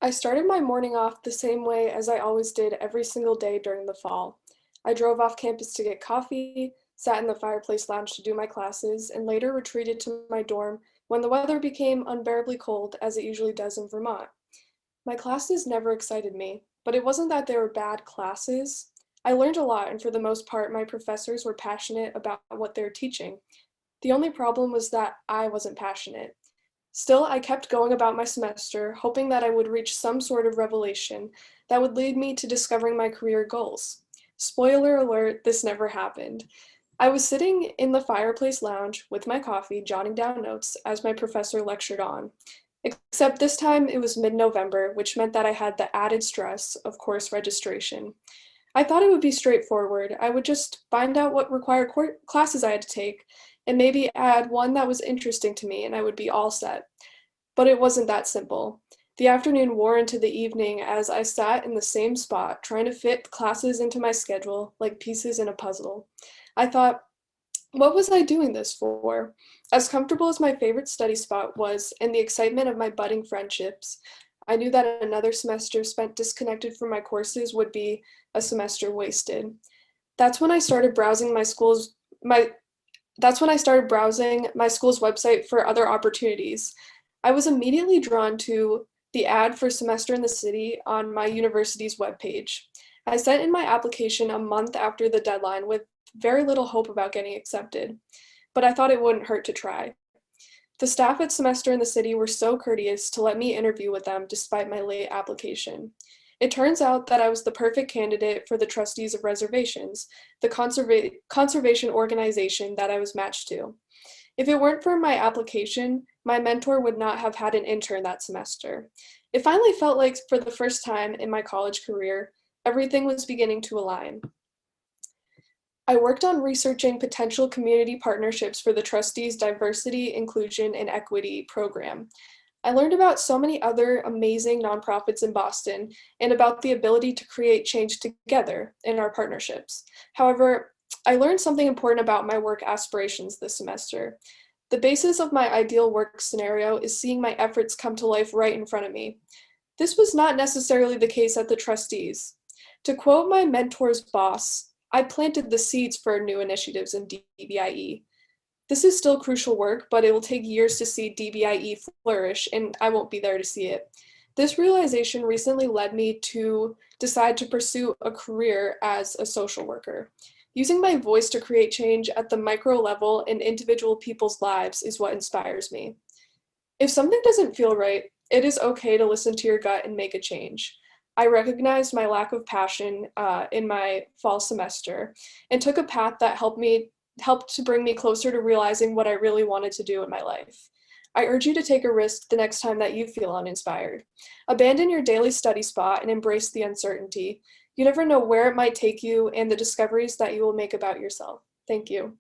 I started my morning off the same way as I always did every single day during the fall. I drove off campus to get coffee, sat in the fireplace lounge to do my classes, and later retreated to my dorm when the weather became unbearably cold, as it usually does in Vermont. My classes never excited me, but it wasn't that they were bad classes. I learned a lot, and for the most part, my professors were passionate about what they were teaching. The only problem was that I wasn't passionate. Still, I kept going about my semester, hoping that I would reach some sort of revelation that would lead me to discovering my career goals. Spoiler alert, this never happened. I was sitting in the fireplace lounge with my coffee, jotting down notes as my professor lectured on. Except this time it was mid November, which meant that I had the added stress of course registration. I thought it would be straightforward. I would just find out what required classes I had to take, and maybe add one that was interesting to me, and I would be all set. But it wasn't that simple. The afternoon wore into the evening as I sat in the same spot, trying to fit classes into my schedule like pieces in a puzzle. I thought, what was I doing this for? As comfortable as my favorite study spot was, and the excitement of my budding friendships, I knew that another semester spent disconnected from my courses would be a semester wasted. That's when I started browsing my that's when I started browsing my school's website for other opportunities. I was immediately drawn to the ad for Semester in the City on my university's webpage. I sent in my application a month after the deadline with very little hope about getting accepted, but I thought it wouldn't hurt to try. The staff at Semester in the City were so courteous to let me interview with them despite my late application. It turns out that I was the perfect candidate for the Trustees of Reservations, the conservation organization that I was matched to. If it weren't for my application, my mentor would not have had an intern that semester. It finally felt like, for the first time in my college career, everything was beginning to align. I worked on researching potential community partnerships for the trustees' diversity, inclusion, and equity program. I learned about so many other amazing nonprofits in Boston and about the ability to create change together in our partnerships. However, I learned something important about my work aspirations this semester. The basis of my ideal work scenario is seeing my efforts come to life right in front of me. This was not necessarily the case at the trustees. To quote my mentor's boss, I planted the seeds for new initiatives in DBIE. This is still crucial work, but it will take years to see DBIE flourish, and I won't be there to see it. This realization recently led me to decide to pursue a career as a social worker. Using my voice to create change at the micro level in individual people's lives is what inspires me. If something doesn't feel right, it is okay to listen to your gut and make a change. I recognized my lack of passion in my fall semester and took a path that helped to bring me closer to realizing what I really wanted to do in my life. I urge you to take a risk the next time that you feel uninspired. Abandon your daily study spot and embrace the uncertainty. You never know where it might take you and the discoveries that you will make about yourself. Thank you.